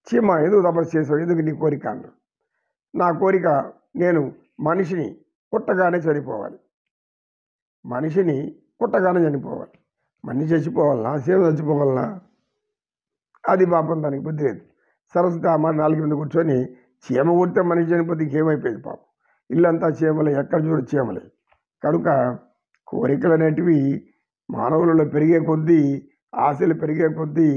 చీమ ఎందుకు తపస్సు చేసావు, ఎందుకు నీ కోరిక అన్నారు. నా కోరిక నేను మనిషిని పుట్టగానే చనిపోవాలి, మనిషిని పుట్టగానే చనిపోవాలి. మనిషి చచ్చిపోవాలనా, చీమ చచ్చిపోవాలనా? అది పాపం దానికి బుద్ధి లేదు. సరస్వతి ఆ మాట నాలుగు మీద కూర్చొని చీమ కొడితే మనిషి చనిపోతే ఇంకేమైపోయింది పాపం. ఇల్లంతా చీమలే, ఎక్కడ చూడు చీమలే. కనుక కోరికలు అనేటివి మానవులలో పెరిగే కొద్దీ, ఆశలు పెరిగే కొద్దీ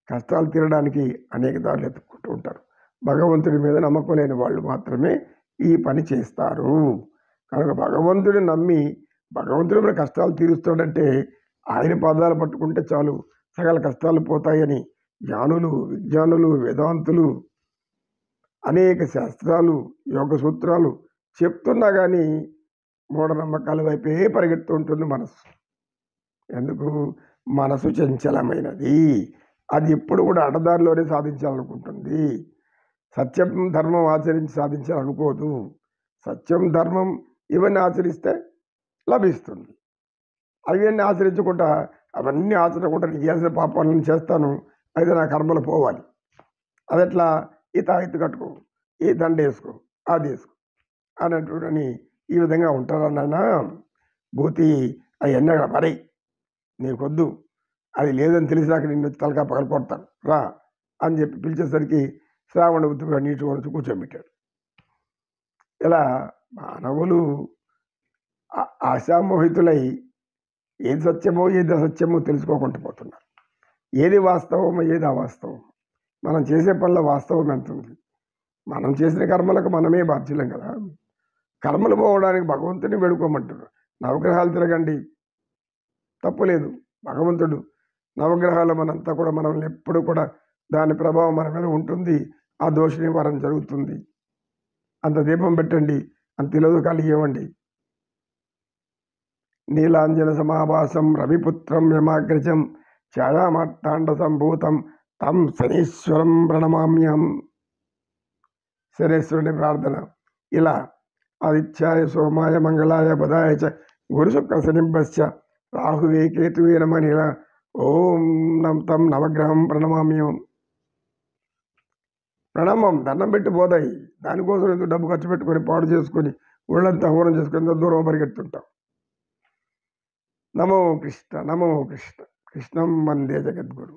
కష్టాలు తీరడానికి అనేక దారులు ఎత్తుకుంటూ ఉంటారు. భగవంతుడి మీద నమ్మకం లేని వాళ్ళు మాత్రమే ఈ పని చేస్తారు. కనుక భగవంతుడిని నమ్మి భగవంతుడి మీద కష్టాలు తీరుస్తాడంటే ఆయన పాదాలు పట్టుకుంటే చాలు సకల కష్టాలు పోతాయని జ్ఞానులు, విజ్ఞానులు, వేదాంతులు అనేక శాస్త్రాలు, యోగ సూత్రాలు చెప్తున్నా కానీ మూఢనమ్మకాల వైపే పరిగెడుతూ ఉంటుంది మనసు. ఎందుకు? మనసు చంచలమైనది. అది ఎప్పుడు కూడా అడ్డదారిలోనే సాధించాలనుకుంటుంది. సత్యం ధర్మం ఆచరించి సాధించాలనుకోదు. సత్యం ధర్మం ఇవన్నీ ఆచరిస్తే లభిస్తుంది. అవన్నీ ఆచరించకుండా, అవన్నీ ఆచరించకుండా నేను చేసిన పాపాలను చేస్తాను, అయితే నా కర్మలు పోవాలి. అదెట్లా? ఈ తాయెత్తు కట్టుకో, ఈ దండ వేసుకో, అది వేసుకో అన్నట్టుని ఈ విధంగా ఉంటారన్న భూతి అవన్నీ అక్కడ పరై, నీకొద్దు, అది లేదని తెలిసినాక నిన్ను తలకా పగలు కొడతాను రా అని చెప్పి పిలిచేసరికి శ్రావణ ఉత్తుగా నీటి వరకు కూర్చోబెట్టాడు. ఇలా మానవులు ఆశామోహితులై ఏది సత్యమో ఏది అసత్యమో తెలుసుకోకుండా పోతున్నారు. ఏది వాస్తవమో ఏది అవాస్తవం. మనం చేసే పనుల వాస్తవం ఎంత ఉంది? మనం చేసిన కర్మలకు మనమే బాధ్యులం కదా. కర్మలు పోవడానికి భగవంతుని వేడుకోమంటారు. నవగ్రహాలు తిరగండి, తప్పులేదు. భగవంతుడు నవగ్రహాల మనంతా కూడా మనల్ని ఎప్పుడు కూడా దాని ప్రభావం మన మీద ఉంటుంది. ఆ దోష నివారణ జరుగుతుంది. అంత దీపం పెట్టండి, అంత తిలోదకాలు ఇవ్వండి. నీలాంజన సమాభాసం రవిపుత్రం యమాగ్రజం ఛాయామార్తాండ సంభూతం తం శనీశ్వరం ప్రణమామ్యం. శనేశ్వరుని ప్రార్థన ఇలా ఆదిత్యాయ సోమాయ మంగళాయ బుధాయ చ గురు శుక్ర శనిభ్యశ్చ రాహువే కేతువే నమః. ఇలా ఓం తం నవగ్రహం ప్రణమామ్యం. ప్రణామం, దండం పెట్టి పోతాయి. దానికోసం ఎందుకు డబ్బు ఖర్చు పెట్టుకొని పాడు చేసుకొని ఒళ్ళంతా హోరం చేసుకొని ఎంత దూరం పరిగెత్తుంటాం. నమో కృష్ణ, నమో కృష్ణ, కృష్ణం వందే జగద్గురు.